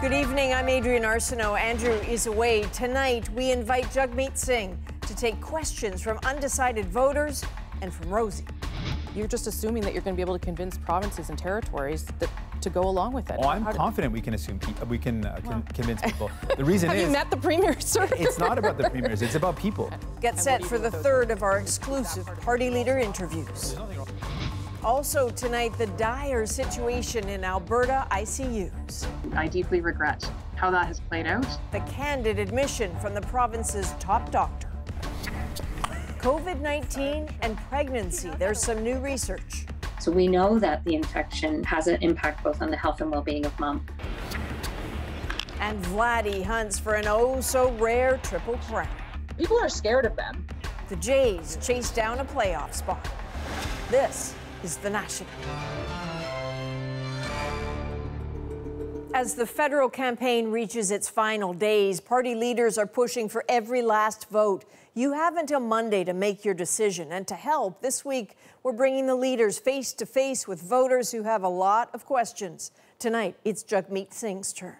Good evening, I'm Adrian Arsenault. Andrew is away. Tonight, we invite Jagmeet Singh to take questions from undecided voters and from Rosie. You're just assuming that you're going to be able to convince provinces and territories to go along with it. Oh, I'm confident we can assume convince people. The reason Have is... you met the Premier, sir? It's not about the premiers, it's about people. Get set for the third of our exclusive party leader interviews. Also tonight, the dire situation in Alberta ICUs. I deeply regret how that has played out. The candid admission from the province's top doctor. COVID-19 and pregnancy. There's some new research. So we know that the infection has an impact both on the health and well-being of mom. And Vladdy hunts for an oh-so-rare triple crown. People are scared of them. The Jays chase down a playoff spot. This is The National. As the federal campaign reaches its final days, party leaders are pushing for every last vote. You have until Monday to make your decision. And to help, this week, we're bringing the leaders face to face with voters who have a lot of questions. Tonight, it's Jagmeet Singh's turn.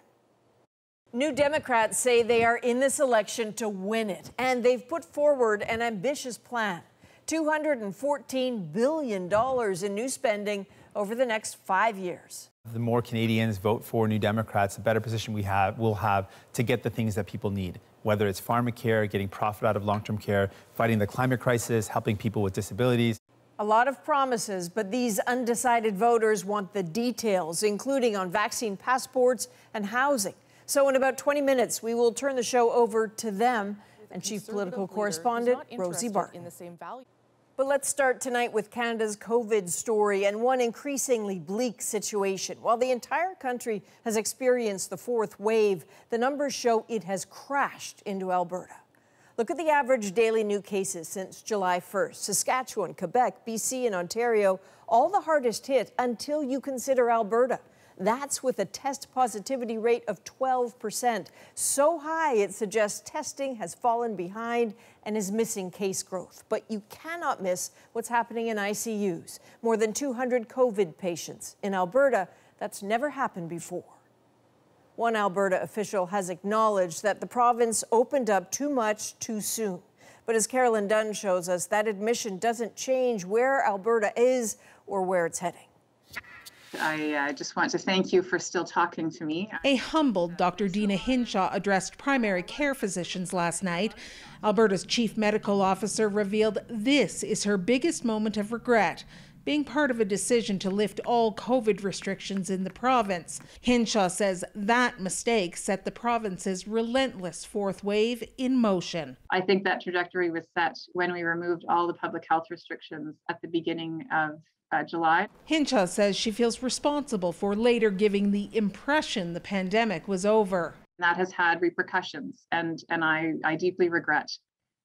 New Democrats say they are in this election to win it, and they've put forward an ambitious plan. $214 billion in new spending over the next 5 years. The more Canadians vote for New Democrats, the better position we'll have to get the things that people need, whether it's pharmacare, getting profit out of long-term care, fighting the climate crisis, helping people with disabilities. A lot of promises, but these undecided voters want the details, including on vaccine passports and housing. So in about 20 minutes, we will turn the show over to them and Chief Political Correspondent Rosie Barton. But let's start tonight with Canada's COVID story and one increasingly bleak situation. While the entire country has experienced the fourth wave, the numbers show it has crashed into Alberta. Look at the average daily new cases since July 1st. Saskatchewan, Quebec, BC, and Ontario, all the hardest hit until you consider Alberta. That's with a test positivity rate of 12%. So high, it suggests testing has fallen behind and is missing case growth. But you cannot miss what's happening in ICUs. More than 200 COVID patients. In Alberta, that's never happened before. One Alberta official has acknowledged that the province opened up too much too soon. But as Carolyn Dunn shows us, that admission doesn't change where Alberta is or where it's heading. I just want to thank you for still talking to me. A humbled Dr. Dina Hinshaw addressed primary care physicians last night. Alberta's chief medical officer revealed this is her biggest moment of regret, being part of a decision to lift all COVID restrictions in the province. Hinshaw says that mistake set the province's relentless fourth wave in motion. I think that trajectory was set when we removed all the public health restrictions at the beginning of July. Hinshaw says she feels responsible for later giving the impression the pandemic was over. That has had repercussions, and I deeply regret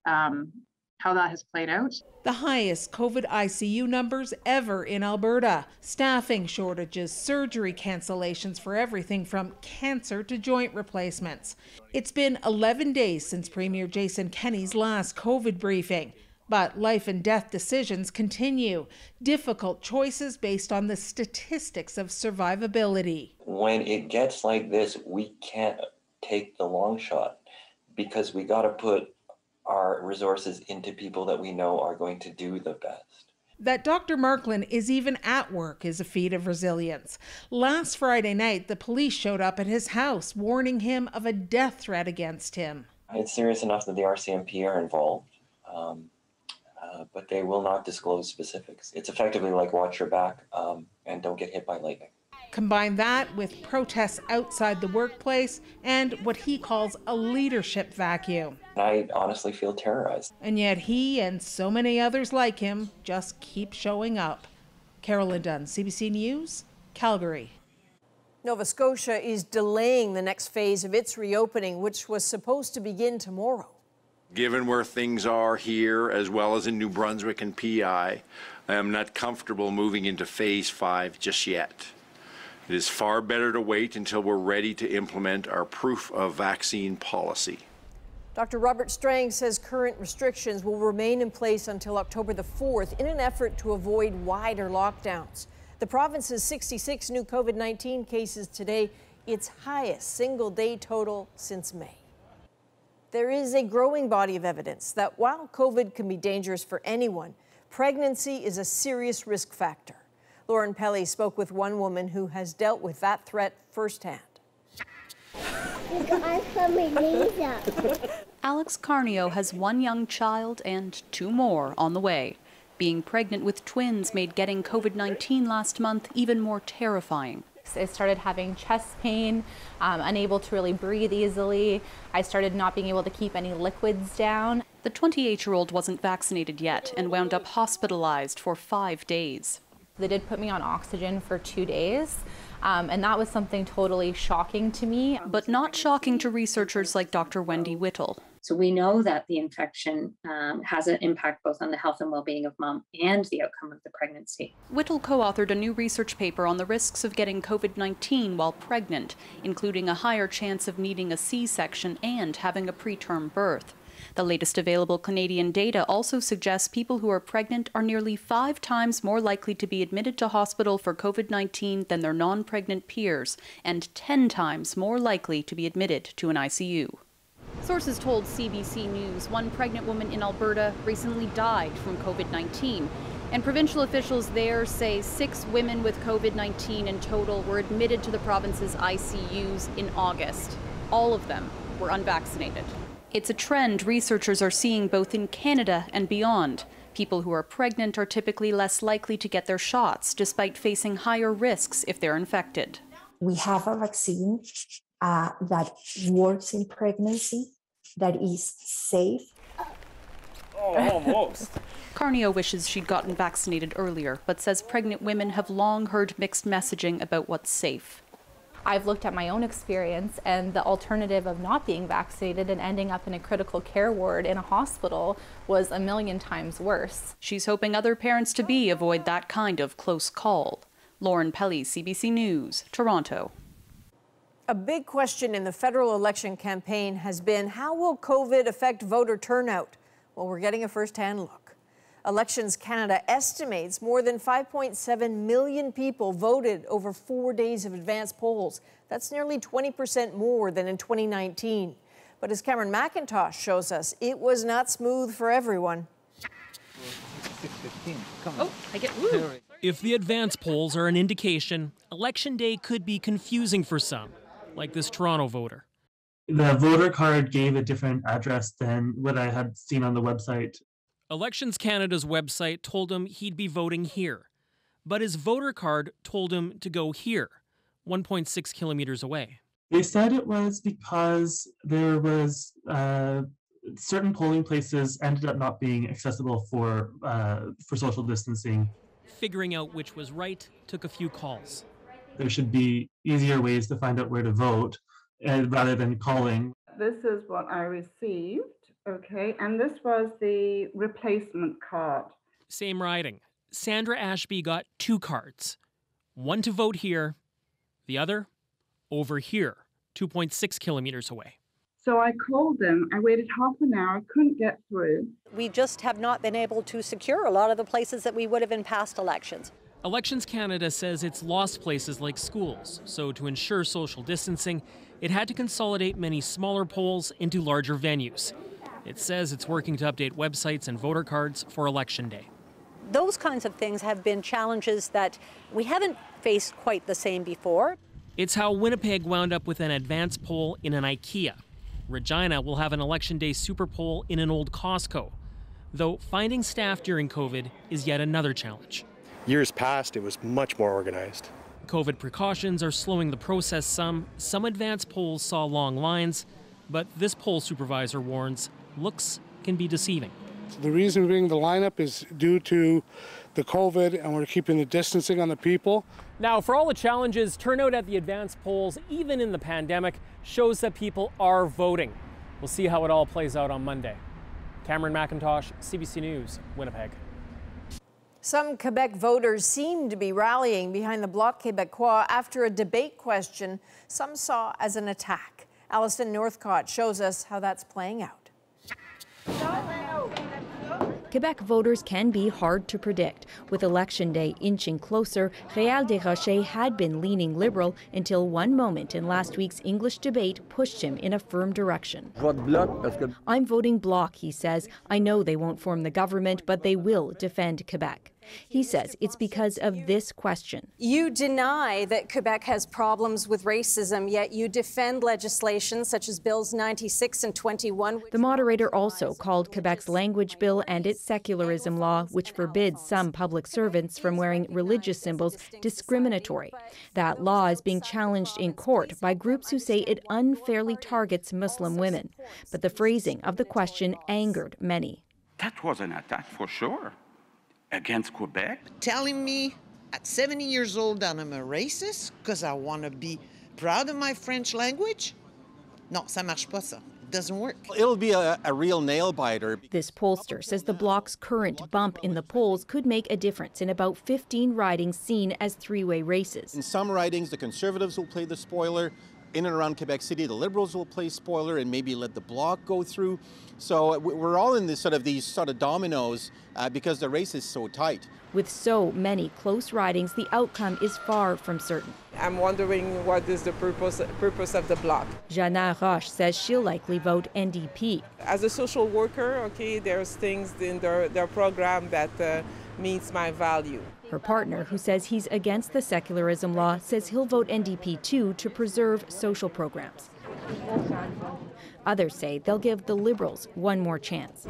how that has played out. The highest COVID ICU numbers ever in Alberta. Staffing shortages, surgery cancellations for everything from cancer to joint replacements. It's been 11 days since Premier Jason Kenney's last COVID briefing. But life and death decisions continue. Difficult choices based on the statistics of survivability. When it gets like this, we can't take the long shot because we got to put our resources into people that we know are going to do the best. That Dr. Markland is even at work is a feat of resilience. Last Friday night, the police showed up at his house, warning him of a death threat against him. It's serious enough that the RCMP are involved. But they will not disclose specifics. It's effectively like watch your back and don't get hit by lightning. Combine that with protests outside the workplace and what he calls a leadership vacuum. I honestly feel terrorized. And yet he and so many others like him just keep showing up. Carolyn Dunn, CBC News, Calgary. Nova Scotia is delaying the next phase of its reopening, which was supposed to begin tomorrow. Given where things are here, as well as in New Brunswick and PI, I am not comfortable moving into phase 5 just yet. It is far better to wait until we're ready to implement our proof of vaccine policy. Dr. Robert Strang says current restrictions will remain in place until October the 4th in an effort to avoid wider lockdowns. The province's 66 new COVID-19 cases today its highest single-day total since May. There is a growing body of evidence that while COVID can be dangerous for anyone, pregnancy is a serious risk factor. Lauren Pelly spoke with one woman who has dealt with that threat firsthand. Alex Carnio has one young child and two more on the way. Being pregnant with twins made getting COVID-19 last month even more terrifying. I started having chest pain, unable to really breathe easily. I started not being able to keep any liquids down. The 28-year-old wasn't vaccinated yet and wound up hospitalized for 5 days. They did put me on oxygen for 2 days, and that was something totally shocking to me. But not shocking to researchers like Dr. Wendy Whittle. So we know that the infection has an impact both on the health and well-being of mom and the outcome of the pregnancy. Whittle co-authored a new research paper on the risks of getting COVID-19 while pregnant, including a higher chance of needing a C-section and having a preterm birth. The latest available Canadian data also suggests people who are pregnant are nearly 5 times more likely to be admitted to hospital for COVID-19 than their non-pregnant peers, and 10 times more likely to be admitted to an ICU. Sources told CBC News one pregnant woman in Alberta recently died from COVID-19. And provincial officials there say 6 women with COVID-19 in total were admitted to the province's ICUs in August. All of them were unvaccinated. It's a trend researchers are seeing both in Canada and beyond. People who are pregnant are typically less likely to get their shots, despite facing higher risks if they're infected. We have a vaccine that works in pregnancy, that is safe. Oh, almost. Carnio wishes she'd gotten vaccinated earlier, but says pregnant women have long heard mixed messaging about what's safe. I've looked at my own experience, and the alternative of not being vaccinated and ending up in a critical care ward in a hospital was a million times worse. She's hoping other parents-to-be avoid that kind of close call. Lauren Pelly, CBC News, Toronto. A big question in the federal election campaign has been, how will COVID affect voter turnout? Well, we're getting a first-hand look. Elections Canada estimates more than 5.7 million people voted over 4 days of advanced polls. That's nearly 20% more than in 2019. But as Cameron McIntosh shows us, it was not smooth for everyone. Oh, I get woo. If the advance polls are an indication, Election Day could be confusing for some, like this Toronto voter. The voter card gave a different address than what I had seen on the website. Elections Canada's website told him he'd be voting here, but his voter card told him to go here, 1.6 kilometers away. They said it was because there was certain polling places ended up not being accessible for social distancing. Figuring out which was right took a few calls. There should be easier ways to find out where to vote rather than calling. This is what I received, okay, and this was the replacement card. Same writing. Sandra Ashby got 2 cards. One to vote here, the other over here, 2.6 kilometers away. So I called them, I waited half an hour, couldn't get through. We just have not been able to secure a lot of the places that we would have in past elections. Elections Canada says it's lost places like schools, so to ensure social distancing, it had to consolidate many smaller polls into larger venues. It says it's working to update websites and voter cards for Election Day. Those kinds of things have been challenges that we haven't faced quite the same before. It's how Winnipeg wound up with an advance poll in an IKEA. Regina will have an Election Day super poll in an old Costco. Though finding staff during COVID is yet another challenge. Years past, it was much more organized. COVID precautions are slowing the process some. Some advance polls saw long lines, but this poll supervisor warns looks can be deceiving. The reason being the lineup is due to the COVID, and we're keeping the distancing on the people. Now, for all the challenges, turnout at the advance polls, even in the pandemic, shows that people are voting. We'll see how it all plays out on Monday. Cameron McIntosh, CBC News, Winnipeg. Some Quebec voters seem to be rallying behind the Bloc Québécois after a debate question some saw as an attack. Alison Northcott shows us how that's playing out. Quebec voters can be hard to predict. With Election Day inching closer, Réal Desrochers had been leaning Liberal until one moment in last week's English debate pushed him in a firm direction. I'm voting Bloc, he says. I know they won't form the government, but they will defend Quebec. He says it's because of this question. You deny that Quebec has problems with racism, yet you defend legislation such as Bills 96 and 21. The moderator also called Quebec's language bill and its secularism law, which forbids some public servants from wearing religious symbols, discriminatory. That law is being challenged in court by groups who say it unfairly targets Muslim women. But the phrasing of the question angered many. That was an attack for sure. Against Quebec? Telling me at 70 years old that I'm a racist because I want to be proud of my French language? Non, ça marche pas ça. It doesn't work. It'll be a real nail biter. This pollster says the Bloc's current bump in the polls could make a difference in about 15 ridings seen as three-way races. In some ridings, the Conservatives will play the spoiler. In and around Quebec City, the Liberals will play spoiler and maybe let the Bloc go through. So we're all in these sort of dominoes because the race is so tight. With so many close ridings, the outcome is far from certain. I'm wondering what is the purpose of the Bloc. Jana Roche says she'll likely vote NDP. As a social worker, okay, there's things in their program that meets my value. Her partner, who says he's against the secularism law, says he'll vote NDP too to preserve social programs. Others say they'll give the Liberals one more chance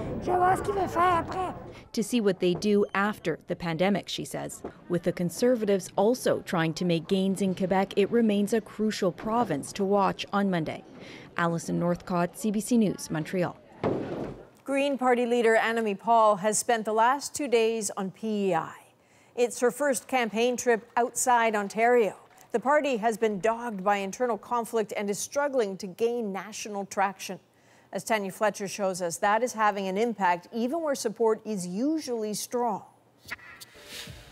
to see what they do after the pandemic, she says. With the Conservatives also trying to make gains in Quebec, it remains a crucial province to watch on Monday. Alison Northcott, CBC News, Montreal. Green Party leader Annamie Paul has spent the last 2 days on PEI. It's her first campaign trip outside Ontario. The party has been dogged by internal conflict and is struggling to gain national traction. As Tanya Fletcher shows us, that is having an impact even where support is usually strong.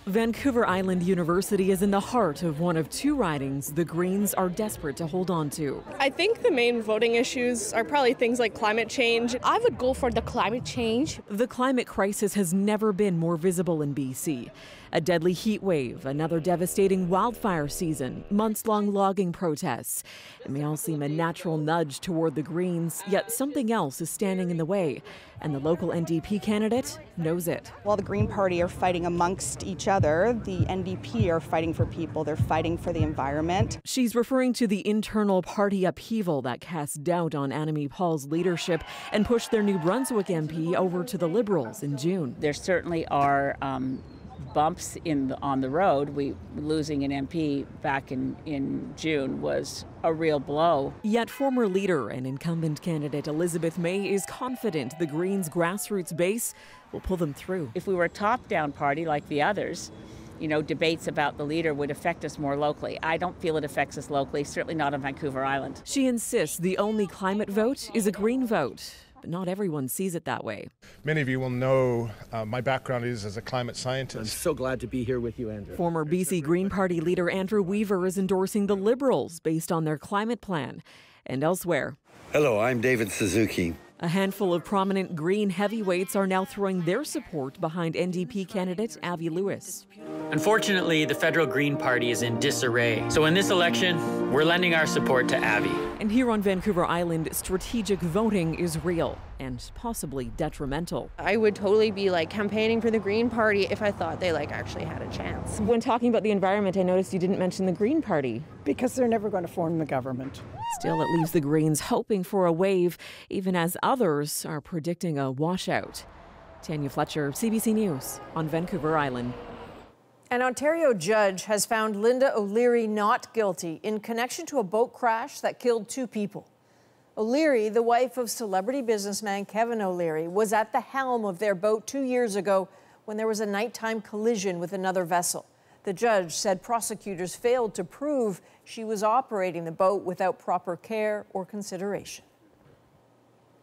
Vancouver Island University is in the heart of one of two ridings the Greens are desperate to hold on to. I think the main voting issues are probably things like climate change. I would go for the climate change. The climate crisis has never been more visible in BC. A deadly heat wave, another devastating wildfire season, months-long logging protests. It may all seem a natural nudge toward the Greens, yet something else is standing in the way. And the local NDP candidate knows it. While the Green Party are fighting amongst each other, the NDP are fighting for people. They're fighting for the environment. She's referring to the internal party upheaval that cast doubt on Annamie Paul's leadership and pushed their New Brunswick MP over to the Liberals in June. There certainly are bumps on the road. Losing an MP back in June was a real blow. Yet former leader and incumbent candidate Elizabeth May is confident the Greens' grassroots base will pull them through. If we were a top-down party like the others, debates about the leader would affect us more locally. I don't feel it affects us locally, certainly not on Vancouver Island. She insists the only climate vote is a Green vote. But not everyone sees it that way. Many of you will know my background is as a climate scientist. I'm so glad to be here with you, Andrew. Former BC Green Party leader Andrew Weaver is endorsing the Liberals based on their climate plan. And elsewhere. Hello, I'm David Suzuki. A handful of prominent Green heavyweights are now throwing their support behind NDP candidate Avi Lewis. Unfortunately, the federal Green Party is in disarray. So in this election, we're lending our support to Avi. And here on Vancouver Island, strategic voting is real and possibly detrimental. I would totally be campaigning for the Green Party if I thought they actually had a chance. When talking about the environment, I noticed you didn't mention the Green Party. Because they're never going to form the government. Still, it leaves the Greens hoping for a wave, even as others are predicting a washout. Tanya Fletcher, CBC News on Vancouver Island. An Ontario judge has found Linda O'Leary not guilty in connection to a boat crash that killed 2 people. O'Leary, the wife of celebrity businessman Kevin O'Leary, was at the helm of their boat 2 years ago when there was a nighttime collision with another vessel. The judge said prosecutors failed to prove she was operating the boat without proper care or consideration.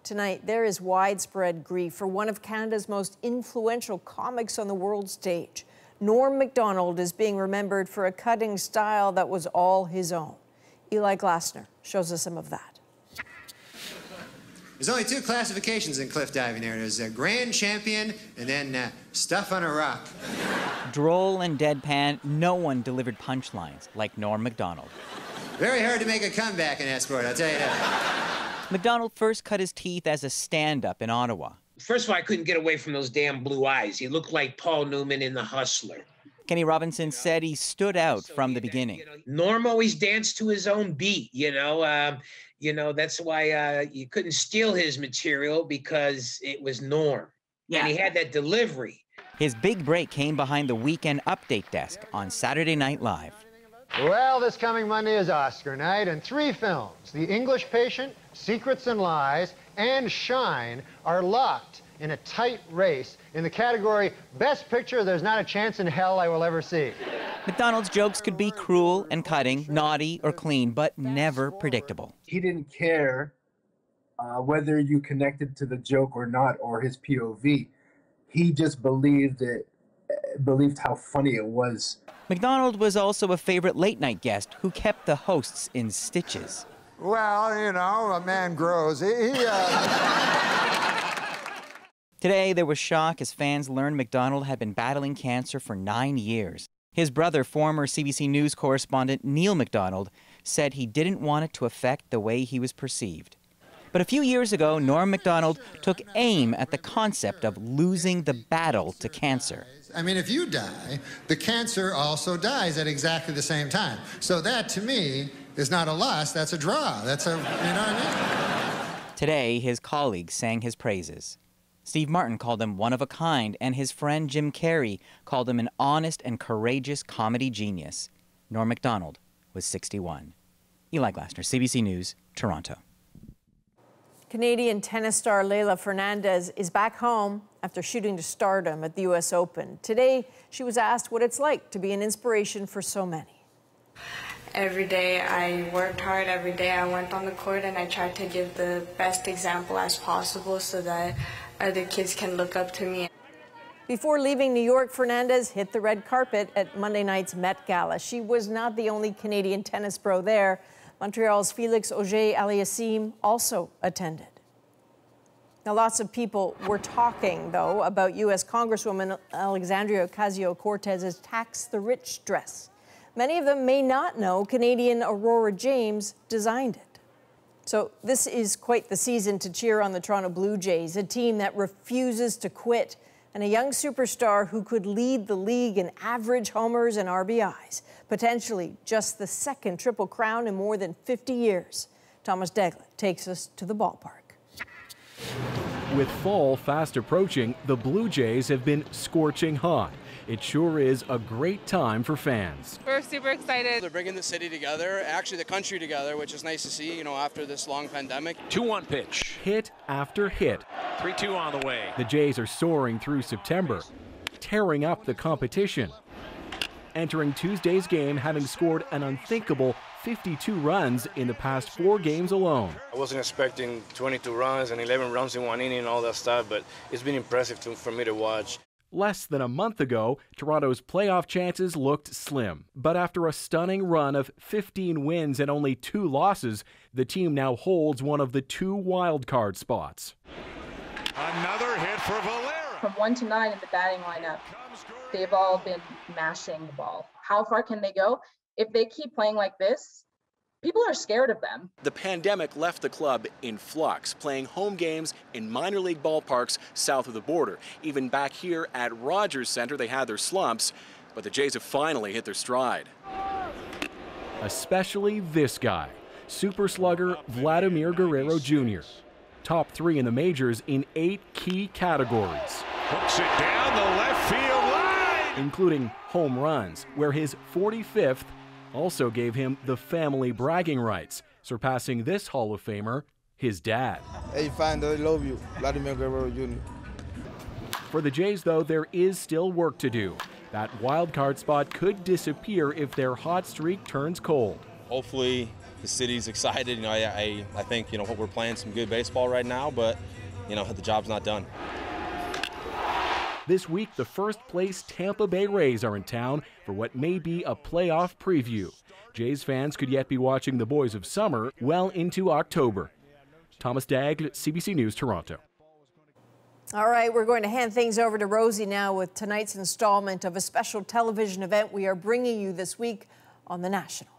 Tonight, there is widespread grief for one of Canada's most influential comics on the world stage. Norm Macdonald is being remembered for a cutting style that was all his own. Eli Glasner shows us some of that. There's only two classifications in cliff diving there. There's a grand champion and then stuff on a rock. Droll and deadpan, no one delivered punchlines like Norm Macdonald. Very hard to make a comeback in that sport, I'll tell you that. Macdonald first cut his teeth as a stand-up in Ottawa. First of all, I couldn't get away from those damn blue eyes. He looked like Paul Newman in The Hustler. Kenny Robinson said he stood out from the beginning. Norm always danced to his own beat, you know. That's why you couldn't steal his material, because it was Norm. Yeah. And he had that delivery. His big break came behind the weekend update desk on Saturday Night Live. Well, this coming Monday is Oscar night, and 3 films, The English Patient, Secrets and Lies, and Shine, are locked in a tight race in the category Best Picture There's Not a Chance in Hell I Will Ever See. Macdonald's jokes could be cruel and cutting, naughty or clean, but never predictable. He didn't care whether you connected to the joke or not, or his POV. He just believed how funny it was. Macdonald was also a favorite late-night guest who kept the hosts in stitches. Well, you know, a man grows. Today, there was shock as fans learned Macdonald had been battling cancer for 9 years. His brother, former CBC News correspondent Neil Macdonald, said he didn't want it to affect the way he was perceived. But a few years ago, Norm Macdonald took aim at the concept of losing the battle to cancer. I mean, if you die, the cancer also dies at exactly the same time. So that, to me, is not a loss, that's a draw. That's a, you know what I mean? Today, his colleagues sang his praises. Steve Martin called him one of a kind, and his friend Jim Carrey called him an honest and courageous comedy genius. Norm Macdonald was 61. Eli Glasner, CBC News, Toronto. Canadian tennis star Leylah Fernandez is back home after shooting to stardom at the U.S. Open. Today, she was asked what it's like to be an inspiration for so many. Every day I worked hard, every day I went on the court, and I tried to give the best example as possible so that other kids can look up to me. Before leaving New York, Fernandez hit the red carpet at Monday night's Met Gala. She was not the only Canadian tennis pro there. Montreal's Félix Auger-Aliassime also attended. Now, lots of people were talking, though, about U.S. Congresswoman Alexandria Ocasio-Cortez's tax the rich dress. Many of them may not know Canadian Aurora James designed it. So this is quite the season to cheer on the Toronto Blue Jays, a team that refuses to quit, and a young superstar who could lead the league in average homers and RBIs, potentially just the second Triple Crown in more than 50 years. Thomas Deglet takes us to the ballpark. With fall fast approaching, the Blue Jays have been scorching hot. It sure is a great time for fans. We're super excited. They're bringing the city together, actually the country together, which is nice to see, you know, after this long pandemic. 2-1 pitch. Hit after hit. 3-2 on the way. The Jays are soaring through September, tearing up the competition. Entering Tuesday's game having scored an unthinkable 52 runs in the past 4 games alone. I wasn't expecting 22 runs and 11 runs in 1 inning and all that stuff, but it's been impressive for me to watch. Less than a month ago, Toronto's playoff chances looked slim. But after a stunning run of 15 wins and only 2 losses, the team now holds one of the 2 wildcard spots. Another hit for Valera. From 1 to 9 in the batting lineup, they've all been mashing the ball. How far can they go? If they keep playing like this, people are scared of them. The pandemic left the club in flux, playing home games in minor league ballparks south of the border. Even back here at Rogers Centre, they had their slumps, but the Jays have finally hit their stride. Especially this guy, super slugger Vladimir Guerrero Jr. Top 3 in the majors in 8 key categories. Hooks it down the left field line! Including home runs, where his 45th also gave him the family bragging rights, surpassing this Hall of Famer, his dad. Hey, fine, I love you, Vladimir Guerrero Jr. For the Jays, though, there is still work to do. That wild card spot could disappear if their hot streak turns cold. Hopefully, the city's excited. You know, I think, you know, we're playing some good baseball right now, but, you know, the job's not done. This week, the first-place Tampa Bay Rays are in town for what may be a playoff preview. Jays fans could yet be watching the boys of summer well into October. Thomas Daigle, CBC News, Toronto. All right, we're going to hand things over to Rosie now with tonight's installment of a special television event we are bringing you this week on The National.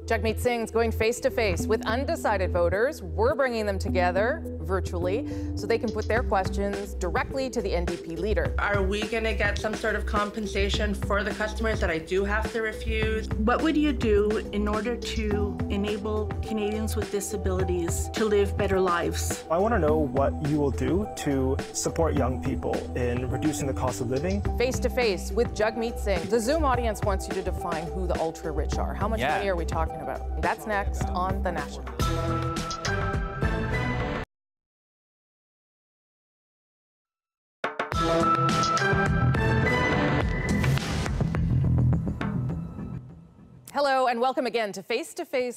Jagmeet Singh's going face-to-face with undecided voters. We're bringing them together virtually so they can put their questions directly to the NDP leader. Are we going to get some sort of compensation for the customers that I do have to refuse? What would you do in order to enable Canadians with disabilities to live better lives? I want to know what you will do to support young people in reducing the cost of living. Face-to-face with Jagmeet Singh. The Zoom audience wants you to define who the ultra-rich are. How much money are we talking about? That's next on The National. Hello and welcome again to Face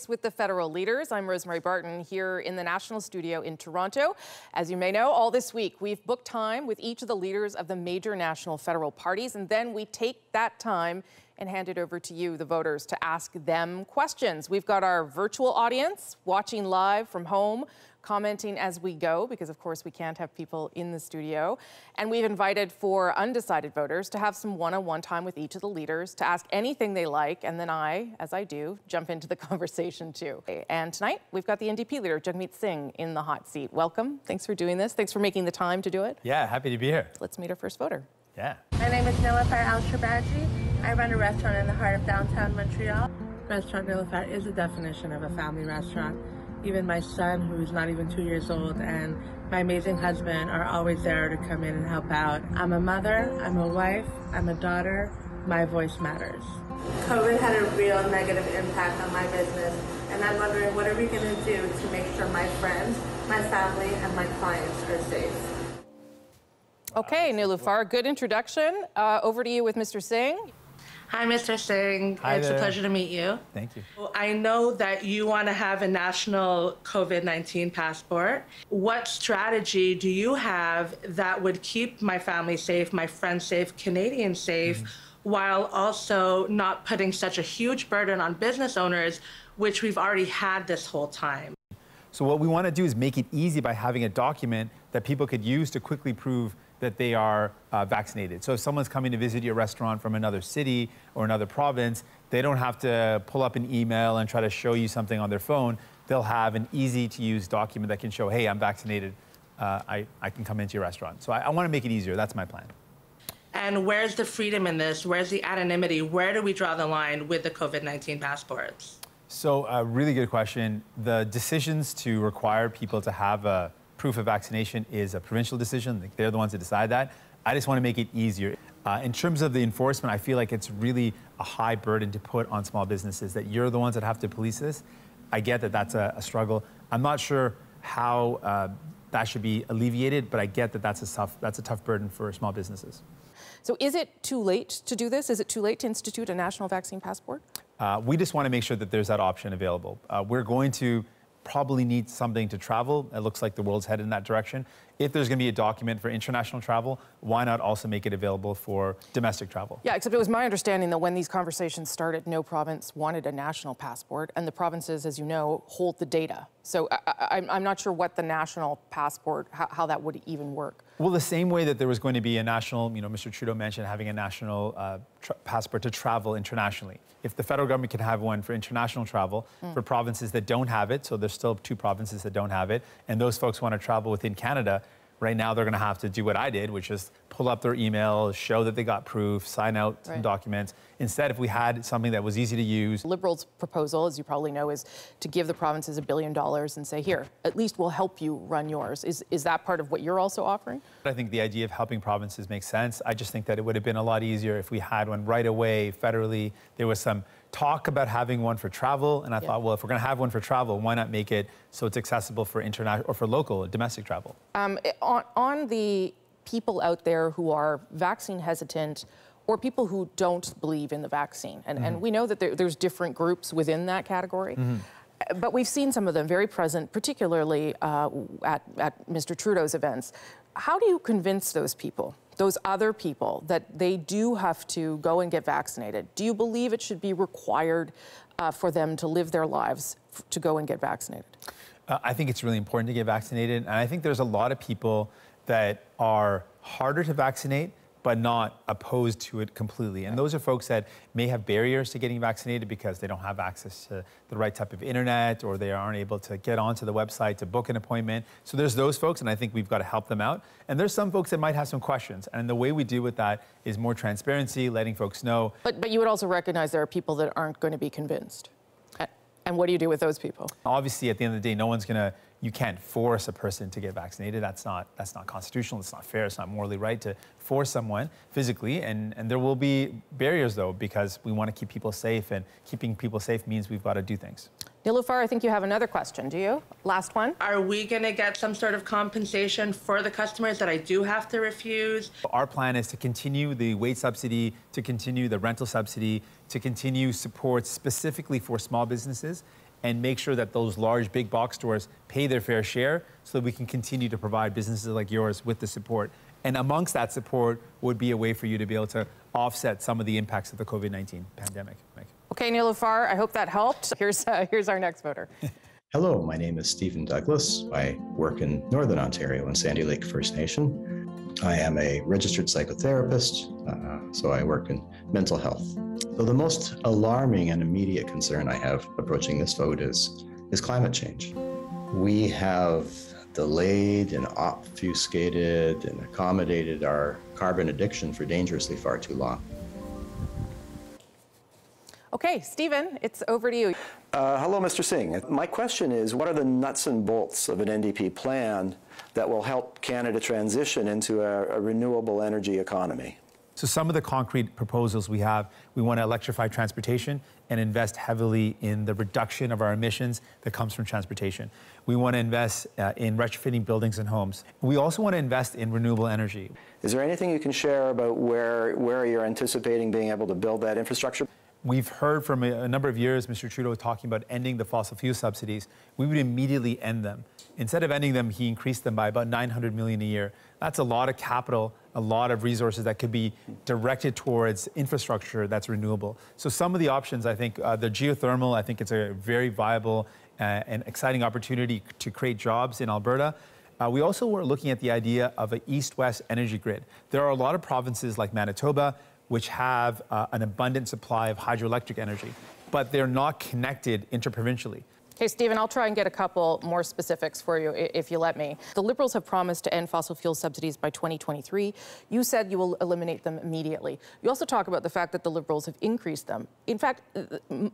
with the Federal Leaders. I'm Rosemary Barton here in the National Studio in Toronto. As you may know, all this week we've booked time with each of the leaders of the major national federal parties, and then we take that time and hand it over to you, the voters, to ask them questions. We've got our virtual audience watching live from home, commenting as we go, because of course we can't have people in the studio. And we've invited for undecided voters to have some one-on-one time with each of the leaders to ask anything they like, and then I, as I do, jump into the conversation too. And tonight, we've got the NDP leader, Jagmeet Singh, in the hot seat. Welcome. Thanks for doing this. Thanks for making the time to do it. Yeah, happy to be here. Let's meet our first voter. Yeah. My name is Leylah Fernandez. I run a restaurant in the heart of downtown Montreal. Restaurant Leylah Fernandez is a definition of a family restaurant. Even my son, who's not even 2 years old, and my amazing husband are always there to come in and help out. I'm a mother, I'm a wife, I'm a daughter. My voice matters. COVID had a real negative impact on my business, and I'm wondering what are we going to do to make sure my friends, my family, and my clients are safe. Okay, Nilufar, good introduction. Over to you with Mr. Singh. Hi, Mr. Singh. Hi it's there. a pleasure to meet you. Thank you. I know that you want to have a national COVID-19 passport. What strategy do you have that would keep my family safe, my friends safe, Canadians safe, while also not putting such a huge burden on business owners, which we've already had this whole time? So what we want to do is make it easy by having a document that people could use to quickly prove that they are vaccinated. So if someone's coming to visit your restaurant from another city or another province, they don't have to pull up an email and try to show you something on their phone. They'll have an easy-to-use document that can show, hey, I'm vaccinated. I can come into your restaurant. So I want to make it easier. That's my plan. And where's the freedom in this? Where's the anonymity? Where do we draw the line with the COVID-19 passports? So a really good question. The decisions to require people to have a proof of vaccination is a provincial decision. They're the ones that decide that. I just want to make it easier. In terms of the enforcement, I feel like it's really a high burden to put on small businesses, that you're the ones that have to police this. I get that that's a struggle. I'm not sure how that should be alleviated, but I get that that's a tough burden for small businesses. So is it too late to do this? Is it too late to institute a national vaccine passport? We just want to make sure that there's that option available. We're going to probably need something to travel. It looks like the world's headed in that direction. If there's going to be a document for international travel, why not also make it available for domestic travel? Yeah, except it was my understanding that when these conversations started, no province wanted a national passport, and the provinces, as you know, hold the data. So I'm not sure what the national passport, how that would even work. Well, the same way that there was going to be a national, Mr. Trudeau mentioned having a national passport to travel internationally. If the federal government can have one for international travel for provinces that don't have it, so there's still 2 provinces that don't have it, and those folks want to travel within Canada, right now they're going to have to do what I did, which is pull up their email, show that they got proof, sign out some documents. Instead, if we had something that was easy to use. Liberals' proposal, as you probably know, is to give the provinces $1 billion and say, here, at least we'll help you run yours. Is that part of what you're also offering? I think the idea of helping provinces makes sense. I just think that it would have been a lot easier if we had one right away federally. There was some talk about having one for travel, and I thought, well, if we're going to have one for travel, why not make it so it's accessible for international or for local domestic travel? On the people out there who are vaccine hesitant or people who don't believe in the vaccine, and we know that there's different groups within that category, but we've seen some of them very present, particularly at Mr. Trudeau's events. How do you convince those people, those other people, that they do have to go and get vaccinated? Do you believe it should be required for them to live their lives to go and get vaccinated? I think it's really important to get vaccinated. And I think there's a lot of people that are harder to vaccinate, but not opposed to it completely. And those are folks that may have barriers to getting vaccinated because they don't have access to the right type of internet, or they aren't able to get onto the website to book an appointment. So there's those folks, and I think we've got to help them out. And there's some folks that might have some questions. And the way we deal with that is more transparency, letting folks know. But you would also recognize there are people that aren't going to be convinced. And what do you do with those people? Obviously, at the end of the day, no one's gonna, you can't force a person to get vaccinated. That's not constitutional, it's not fair, it's not morally right to force someone physically. And there will be barriers though, because we wanna keep people safe, and keeping people safe means we've gotta do things. Leylah, I think you have another question, do you? Last one. Are we gonna get some sort of compensation for the customers that I do have to refuse? Our plan is to continue the wage subsidy, to continue the rental subsidy, to continue support specifically for small businesses, and make sure that those large big box stores pay their fair share so that we can continue to provide businesses like yours with the support. And amongst that support would be a way for you to be able to offset some of the impacts of the COVID-19 pandemic. Okay, Leylah, I hope that helped. Here's our next voter. Hello, my name is Stephen Douglas. I work in Northern Ontario in Sandy Lake First Nation. I am a registered psychotherapist, so I work in mental health. So the most alarming and immediate concern I have approaching this vote is climate change. We have delayed and obfuscated and accommodated our carbon addiction for dangerously far too long. Okay, Stephen, it's over to you. Hello, Mr. Singh. My question is, what are the nuts and bolts of an NDP plan that will help Canada transition into a renewable energy economy? So some of the concrete proposals we have, we want to electrify transportation and invest heavily in the reduction of our emissions that comes from transportation. We want to invest in retrofitting buildings and homes. We also want to invest in renewable energy. Is there anything you can share about where you're anticipating being able to build that infrastructure? We've heard from a number of years Mr. Trudeau talking about ending the fossil fuel subsidies. We would immediately end them. Instead of ending them, he increased them by about $900 million a year. That's a lot of capital, a lot of resources that could be directed towards infrastructure that's renewable. So some of the options, I think, the geothermal, I think it's a very viable and exciting opportunity to create jobs in Alberta. We also were looking at the idea of an east-west energy grid. There are a lot of provinces like Manitoba which have an abundant supply of hydroelectric energy, but they're not connected interprovincially. Okay, Stephen, I'll try and get a couple more specifics for you, if you let me. The Liberals have promised to end fossil fuel subsidies by 2023. You said you will eliminate them immediately. You also talk about the fact that the Liberals have increased them. In fact,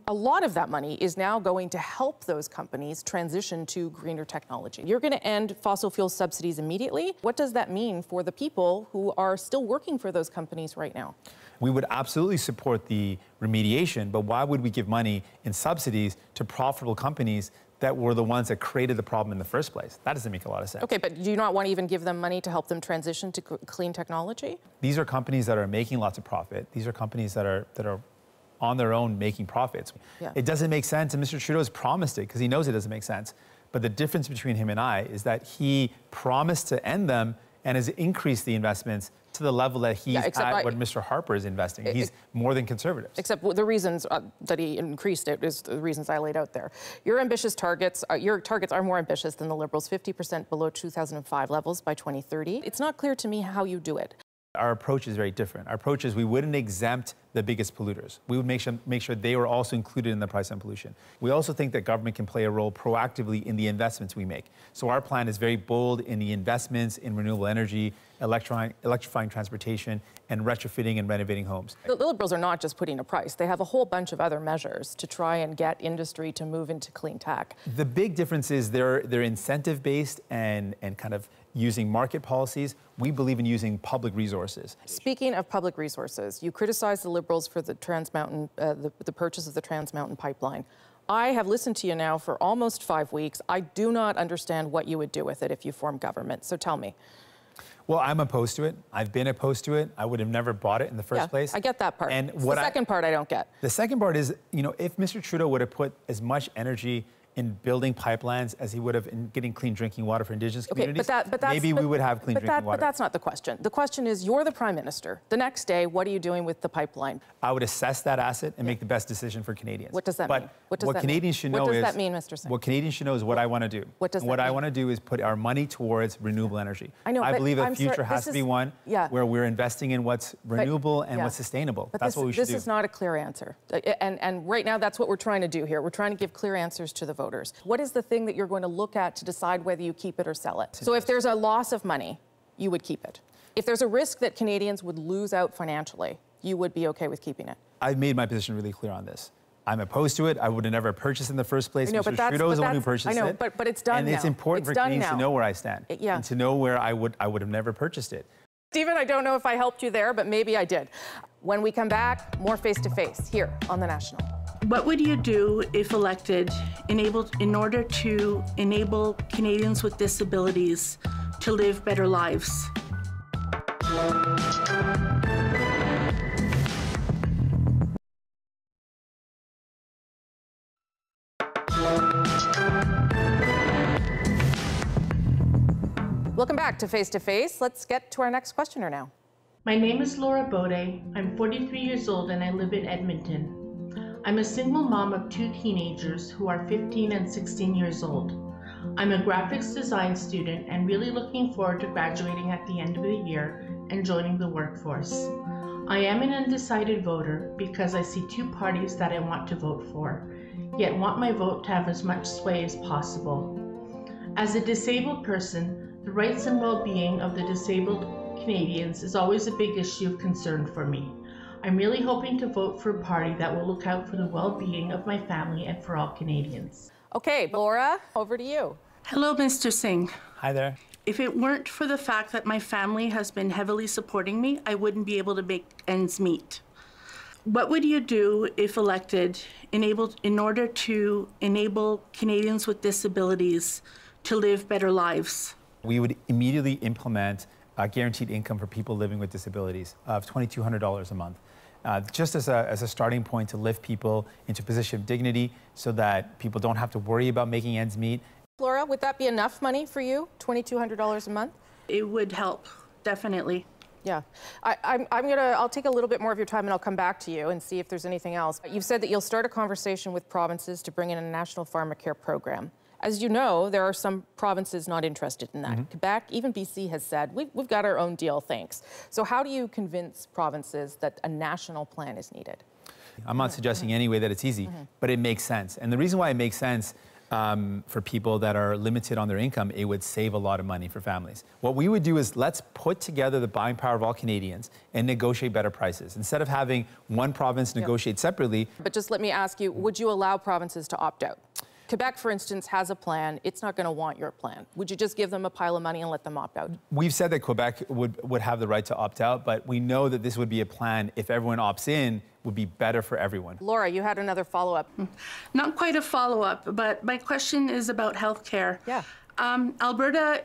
a lot of that money is now going to help those companies transition to greener technology. You're going to end fossil fuel subsidies immediately. What does that mean for the people who are still working for those companies right now? We would absolutely support the remediation, but why would we give money in subsidies to profitable companies that were the ones that created the problem in the first place? That doesn't make a lot of sense. Okay, but do you not want to even give them money to help them transition to clean technology? These are companies that are making lots of profit. These are companies that are on their own making profits. Yeah. It doesn't make sense, and Mr. Trudeau's promised it because he knows it doesn't make sense. But the difference between him and I is that he promised to end them and has increased the investments to the level that he's at what Mr. Harper is investing. He's more than conservative. Except the reasons that he increased it is the reasons I laid out there. Your ambitious targets, your targets are more ambitious than the Liberals, 50% below 2005 levels by 2030. It's not clear to me how you do it. Our approach is very different. Our approach is we wouldn't exempt the biggest polluters. We would make sure they were also included in the price on pollution. We also think that government can play a role proactively in the investments we make. So our plan is very bold in the investments in renewable energy, electrifying transportation, and retrofitting and renovating homes. The Liberals are not just putting a price. They have a whole bunch of other measures to try and get industry to move into clean tech. The big difference is they're incentive-based and kind of using market policies. We believe in using public resources. Speaking of public resources, you criticize the Liberals for the Trans Mountain, the purchase of the Trans Mountain pipeline. I have listened to you now for almost 5 weeks. I do not understand what you would do with it if you form government. So tell me. Well, I'm opposed to it. I've been opposed to it. I would have never bought it in the first place. I get that part. And the second part I don't get. The second part is, you know, if Mr. Trudeau would have put as much energy in building pipelines as he would have in getting clean drinking water for Indigenous communities, maybe we would have clean drinking water. But that's not the question. The question is, you're the Prime Minister. The next day, what are you doing with the pipeline? I would assess that asset and make the best decision for Canadians. What does that mean? What Canadians should know is... What does that mean, Mr. Singh? What Canadians should know is what I want to do. What does that mean? What I want to do is put our money towards renewable energy. I know, I believe the future has to be one where we're investing in what's renewable and what's sustainable. That's what we should do. This is not a clear answer. And right now, that's what we're trying to do here. We're trying to give clear answers to the voters. What is the thing that you're going to look at to decide whether you keep it or sell it? So if there's a loss of money, you would keep it. If there's a risk that Canadians would lose out financially, you would be okay with keeping it. I've made my position really clear on this. I'm opposed to it. I would have never purchased in the first place. Mr. Trudeau is the one who purchased it. I know, but it's done now. And it's important for Canadians to know where I stand and to know where I would have never purchased it. Stephen, I don't know if I helped you there, but maybe I did. When we come back, more face-to-face here on The National. What would you do if elected in order to enable Canadians with disabilities to live better lives? Welcome back to Face to Face. Let's get to our next questioner now. My name is Laura Bode. I'm 43 years old and I live in Edmonton. I'm a single mom of 2 teenagers who are 15 and 16 years old. I'm a graphics design student and really looking forward to graduating at the end of the year and joining the workforce. I am an undecided voter because I see 2 parties that I want to vote for, yet want my vote to have as much sway as possible. As a disabled person, the rights and well-being of the disabled Canadians is always a big issue of concern for me. I'm really hoping to vote for a party that will look out for the well-being of my family and for all Canadians. Okay, Laura, over to you. Hello, Mr. Singh. Hi there. If it weren't for the fact that my family has been heavily supporting me, I wouldn't be able to make ends meet. What would you do if elected in order to enable Canadians with disabilities to live better lives? We would immediately implement a guaranteed income for people living with disabilities of $2,200 a month, just as a starting point to lift people into a position of dignity so that people don't have to worry about making ends meet. Laura, would that be enough money for you, $2,200 a month? It would help, definitely. Yeah. I'll take a little bit more of your time and I'll come back to you and see if there's anything else. You've said that you'll start a conversation with provinces to bring in a national pharmacare program. As you know, there are some provinces not interested in that. Quebec, even BC has said, we've got our own deal, thanks. So how do you convince provinces that a national plan is needed? I'm not suggesting anyway that it's easy, but it makes sense. And the reason why it makes sense for people that are limited on their income, it would save a lot of money for families. What we would do is let's put together the buying power of all Canadians and negotiate better prices. Instead of having one province negotiate separately. But just let me ask you, would you allow provinces to opt out? Quebec, for instance, has a plan. It's not going to want your plan. Would you just give them a pile of money and let them opt out? We've said that Quebec would have the right to opt out, but we know that this would be a plan, if everyone opts in, would be better for everyone. Laura, you had another follow-up. Not quite a follow-up, but my question is about healthcare. Yeah. Alberta,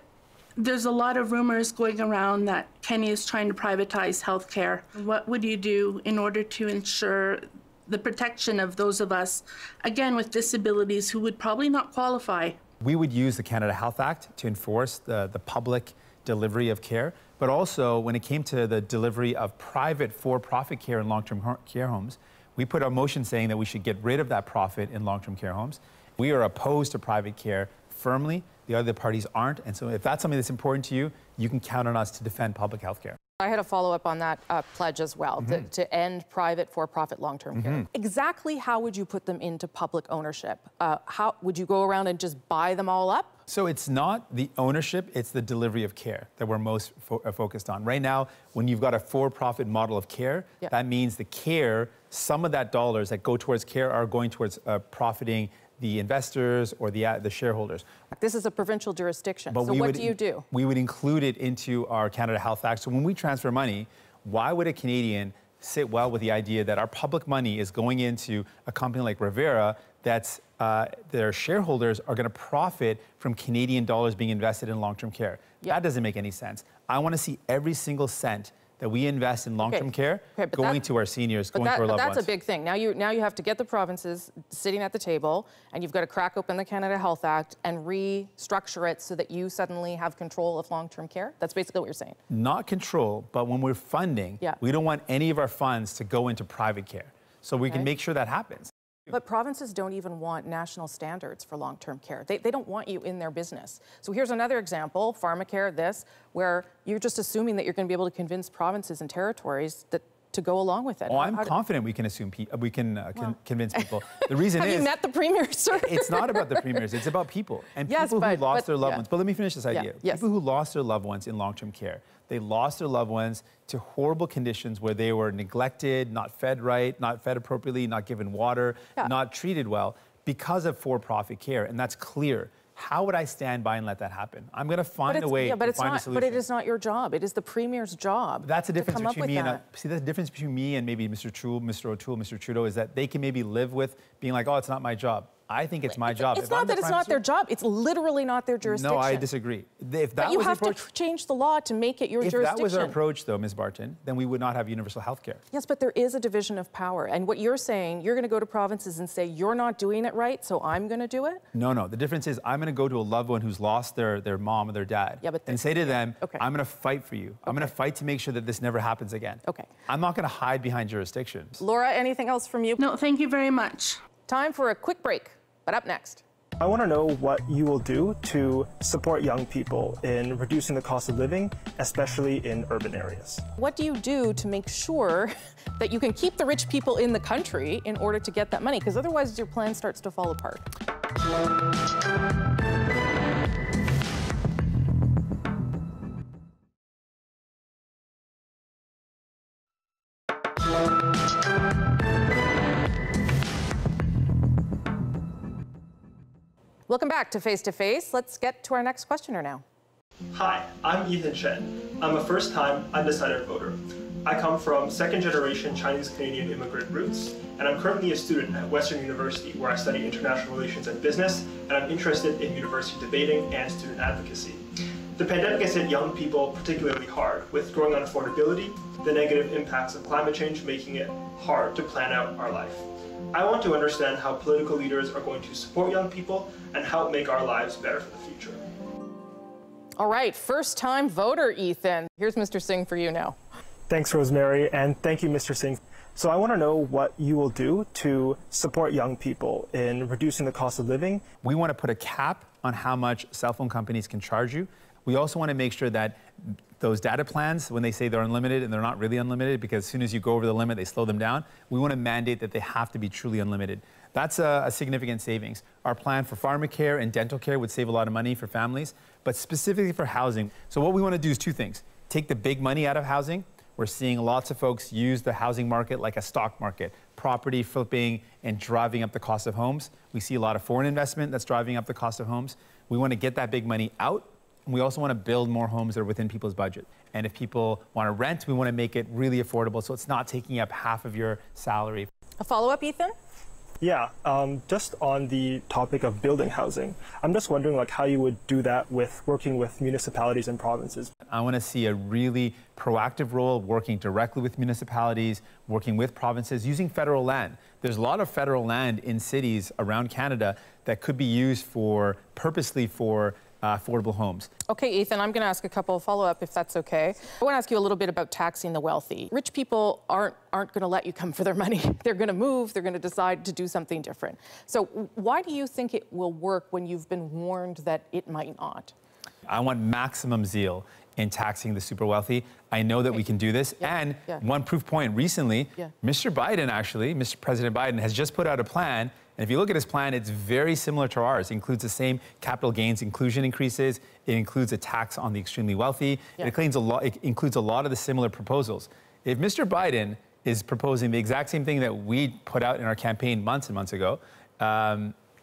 there's a lot of rumors going around that Kenya is trying to privatize healthcare. What would you do in order to ensure the protection of those of us, again, with disabilities who would probably not qualify? We would use the Canada Health Act to enforce the public delivery of care, but also when it came to the delivery of private for-profit care in long-term care homes, we put a motion saying that we should get rid of that profit in long-term care homes. We are opposed to private care firmly. The other parties aren't. And so if that's something that's important to you, you can count on us to defend public health care. I had a follow-up on that pledge as well, to end private for-profit long-term care. Exactly how would you put them into public ownership? How would you go around and just buy them all up? So it's not the ownership, it's the delivery of care that we're most focused on. Right now, when you've got a for-profit model of care, that means the care, some of that dollars that go towards care are going towards profiting the investors or the shareholders. This is a provincial jurisdiction, so what do you do? We would include it into our Canada Health Act. So when we transfer money, why would a Canadian sit well with the idea that our public money is going into a company like Rivera that's their shareholders are going to profit from Canadian dollars being invested in long-term care? That doesn't make any sense. I want to see every single cent that we invest in long-term care going to our seniors, going to our loved ones. That's a big thing. Now you have to get the provinces sitting at the table, and you've got to crack open the Canada Health Act and restructure it so that you suddenly have control of long-term care. That's basically what you're saying. Not control, but when we're funding, we don't want any of our funds to go into private care. So we can make sure that happens. But provinces don't even want national standards for long-term care. They don't want you in their business. So here's another example, pharmacare, where you're just assuming that you're going to be able to convince provinces and territories to go along with it. Oh, I'm confident we can convince people. The reason is... Have you met the premier, sir? It's not about the premiers, it's about people. And people who lost their loved ones. But let me finish this idea. People who lost their loved ones in long-term care, they lost their loved ones to horrible conditions where they were neglected, not fed right, not fed appropriately, not given water, not treated well because of for-profit care. And that's clear. How would I stand by and let that happen? I'm going to find a way to find a solution. But it is not your job. It is the Premier's job. That's the difference between me and the difference between me and maybe Mr. O'Toole, Mr. Trudeau is that they can maybe live with being like, oh, it's not my job. I think it's my job. It's not that it's not their job. It's literally not their jurisdiction. No, I disagree. If that but you have to change the law to make it your jurisdiction. If that was our approach, though, Ms. Barton, then we would not have universal health care. Yes, but there is a division of power. And what you're saying, you're going to go to provinces and say, you're not doing it right, so I'm going to do it? No, no. The difference is I'm going to go to a loved one who's lost their mom or their dad and say to them, I'm going to fight for you. I'm going to fight to make sure that this never happens again. Okay. I'm not going to hide behind jurisdictions. Laura, anything else from you? No, thank you very much. Time for a quick break. But up next. I want to know what you will do to support young people in reducing the cost of living, especially in urban areas. What do you do to make sure that you can keep the rich people in the country in order to get that money? Because otherwise your plan starts to fall apart. Welcome back to Face to Face. Let's get to our next questioner now. Hi, I'm Ethan Chen. I'm a first-time undecided voter. I come from second-generation Chinese-Canadian immigrant roots, and I'm currently a student at Western University where I study international relations and business, and I'm interested in university debating and student advocacy. The pandemic has hit young people particularly hard, with growing unaffordability, the negative impacts of climate change making it hard to plan out our life. I want to understand how political leaders are going to support young people and help make our lives better for the future. All right, first-time voter, Ethan. Here's Mr. Singh for you now. Thanks, Rosemary, and thank you, Mr. Singh. So I want to know what you will do to support young people in reducing the cost of living. We want to put a cap on how much cell phone companies can charge you. We also want to make sure that those data plans, when they say they're unlimited and they're not really unlimited, because as soon as you go over the limit, they slow them down, we want to mandate that they have to be truly unlimited. That's a significant savings. Our plan for pharmacare and dental care would save a lot of money for families, but specifically for housing. So what we want to do is two things. Take the big money out of housing. We're seeing lots of folks use the housing market like a stock market, property flipping and driving up the cost of homes. We see a lot of foreign investment that's driving up the cost of homes. We want to get that big money out. We also want to build more homes that are within people's budget. And if people want to rent, we want to make it really affordable so it's not taking up half of your salary. A follow-up, Ethan? Yeah, just on the topic of building housing, I'm just wondering like how you would do that with working with municipalities and provinces. I want to see a really proactive role working directly with municipalities, working with provinces, using federal land. There's a lot of federal land in cities around Canada that could be used purposely for affordable homes. Okay, Ethan, I'm going to ask a couple of follow-up if that's okay. I want to ask you a little bit about taxing the wealthy. Rich people aren't going to let you come for their money. They're going to move. They're going to decide to do something different. So why do you think it will work when you've been warned that it might not? I want maximum zeal in taxing the super wealthy. I know that we can do this. And one proof point recently, Mr. Biden actually, Mr. President Biden has just put out a plan. And if you look at his plan, it's very similar to ours. It includes the same capital gains inclusion increases. It includes a tax on the extremely wealthy. It includes a lot of the similar proposals. If Mr. Biden is proposing the exact same thing that we put out in our campaign months and months ago,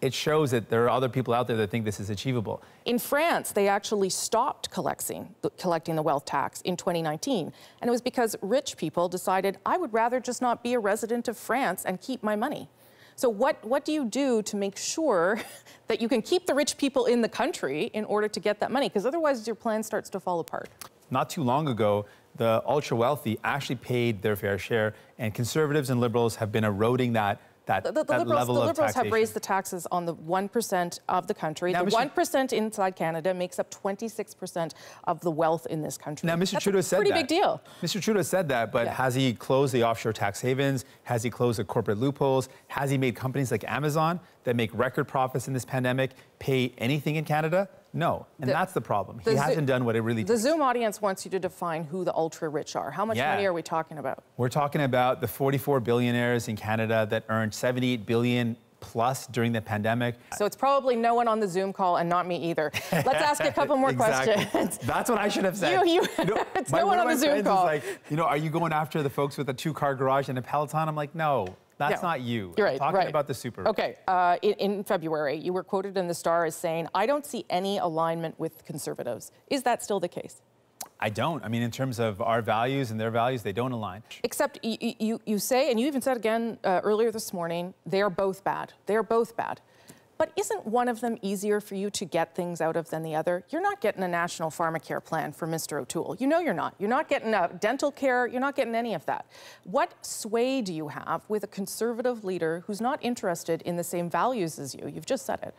it shows that there are other people out there that think this is achievable. In France, they actually stopped collecting the wealth tax in 2019. And it was because rich people decided, I would rather just not be a resident of France and keep my money. So what do you do to make sure that you can keep the rich people in the country in order to get that money? Because otherwise your plan starts to fall apart. Not too long ago, the ultra-wealthy actually paid their fair share, and Conservatives and Liberals have been eroding that level of taxation. The Liberals have raised the taxes on the 1% of the country. Now, the 1% inside Canada makes up 26% of the wealth in this country. Now, Mr. Trudeau said that. Pretty big deal. Mr. Trudeau said that, but has he closed the offshore tax havens? Has he closed the corporate loopholes? Has he made companies like Amazon that make record profits in this pandemic pay anything in Canada? No, and that's the problem. He hasn't done what it really takes. The Zoom audience wants you to define who the ultra-rich are. How much money are we talking about? We're talking about the 44 billionaires in Canada that earned $78 billion plus during the pandemic. So it's probably no one on the Zoom call and not me either. Let's ask a couple more questions. That's what I should have said. It's no one on the Zoom call. Like, are you going after the folks with a 2-car garage and a Peloton? I'm like, no. That's not you. You're right. I'm talking about the super. Okay. In February, you were quoted in the Star as saying, "I don't see any alignment with Conservatives." Is that still the case? I don't. I mean, in terms of our values and their values, they don't align. Except you say, and you even said again earlier this morning, they are both bad. They are both bad. But isn't one of them easier for you to get things out of than the other? You're not getting a national pharmacare plan for Mr. O'Toole. You know you're not. You're not getting dental care. You're not getting any of that. What sway do you have with a Conservative leader who's not interested in the same values as you? You've just said it.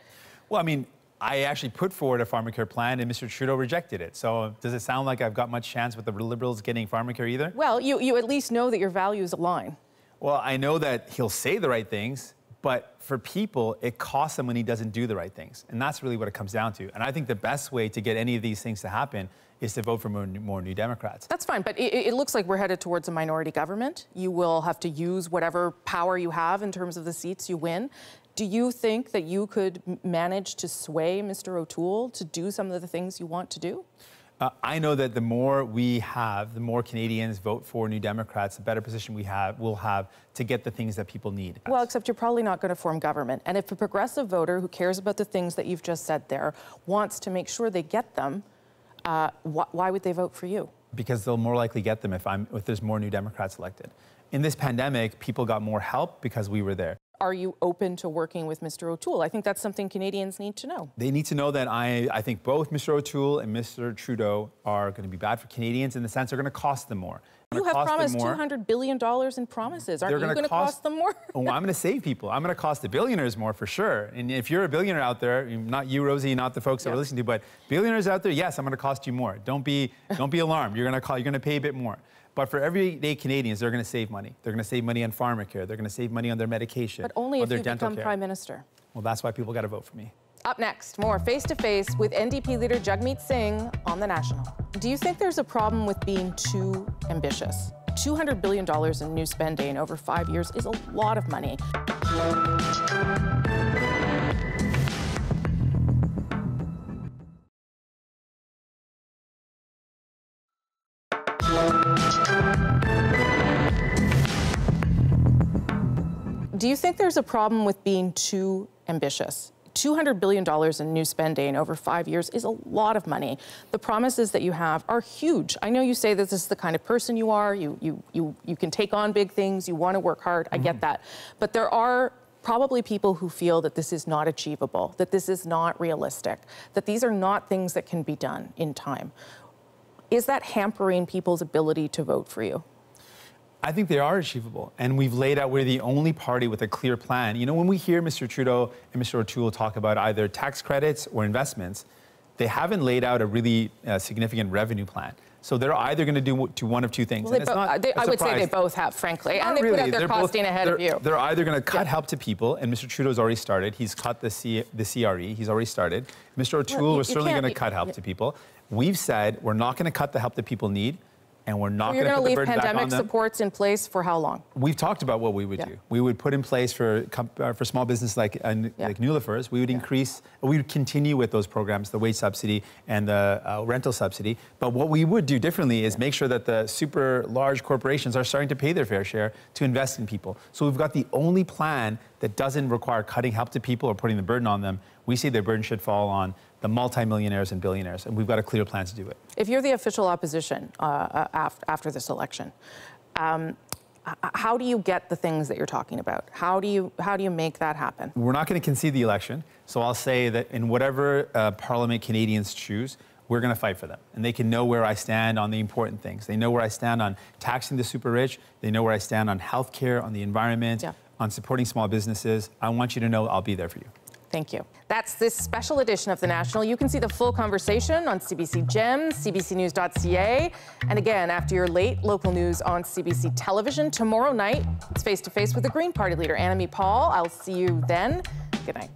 Well, I mean, I actually put forward a pharmacare plan and Mr. Trudeau rejected it. So does it sound like I've got much chance with the Liberals getting pharmacare either? Well, you at least know that your values align. Well, I know that he'll say the right things, but for people, it costs them when he doesn't do the right things. And that's really what it comes down to. And I think the best way to get any of these things to happen is to vote for more New Democrats. That's fine, but it looks like we're headed towards a minority government. You will have to use whatever power you have in terms of the seats you win. Do you think that you could manage to sway Mr. O'Toole to do some of the things you want to do? I know that the more we have, the more Canadians vote for New Democrats, the better position we'll have to get the things that people need. Well, except you're probably not going to form government. And if a progressive voter who cares about the things that you've just said there wants to make sure they get them, why would they vote for you? Because they'll more likely get them if there's more New Democrats elected. In this pandemic, people got more help because we were there. Are you open to working with Mr. O'Toole? I think that's something Canadians need to know. They need to know that I think both Mr. O'Toole and Mr. Trudeau are going to be bad for Canadians in the sense they're going to cost them more. You have promised $200 billion in promises. Aren't you going to cost them more? Oh, I'm going to save people. I'm going to cost the billionaires more for sure. And if you're a billionaire out there, not you, Rosie, not the folks that we're listening to, but billionaires out there, yes, I'm going to cost you more. Don't be alarmed. You're going to pay a bit more. But for everyday Canadians, they're going to save money. They're going to save money on pharmacare. They're going to save money on their medication. But only if you become Prime Minister. Well, that's why people got to vote for me. Up next, more face-to-face with NDP Leader Jagmeet Singh on The National. Do you think there's a problem with being too ambitious? $200 billion in new spending over 5 years is a lot of money. Do you think there's a problem with being too ambitious? $200 billion in new spending over 5 years is a lot of money. The promises that you have are huge. I know you say that this is the kind of person you are. You can take on big things. You want to work hard. I get that. But there are probably people who feel that this is not achievable, that this is not realistic, that these are not things that can be done in time. Is that hampering people's ability to vote for you? I think they are achievable, and we've laid out, we're the only party with a clear plan. You know, when we hear Mr. Trudeau and Mr. O'Toole talk about either tax credits or investments, they haven't laid out a really significant revenue plan. So they're either going to do one of two things. Well, I would say they both have, frankly, and they put out their costing ahead of you. They're either going to cut help to people, and Mr. Trudeau's already started. He's cut the CRE. He's already started. Mr. O'Toole was certainly going to cut help to people. We've said we're not going to cut the help that people need, and we're not going to put the burden back on them. You're going to leave pandemic supports in place for how long? We've talked about what we would do. We would put in place for small business like Leylah Fernandez, we would increase, we would continue with those programs, the wage subsidy and the rental subsidy. But what we would do differently is make sure that the super large corporations are starting to pay their fair share to invest in people. So we've got the only plan that doesn't require cutting help to people or putting the burden on them. We say the burden should fall on the multimillionaires and billionaires, and we've got a clear plan to do it. If you're the official opposition after this election, how do you get the things that you're talking about? How do you make that happen? We're not going to concede the election, so I'll say that in whatever Parliament Canadians choose, we're going to fight for them. And they can know where I stand on the important things. They know where I stand on taxing the super rich. They know where I stand on healthcare, on the environment, on supporting small businesses. I want you to know I'll be there for you. Thank you. That's this special edition of The National. You can see the full conversation on CBC Gems, cbcnews.ca. And again, after your late local news on CBC television, tomorrow night, it's face-to-face with the Green Party leader, Annamie Paul. I'll see you then. Good night.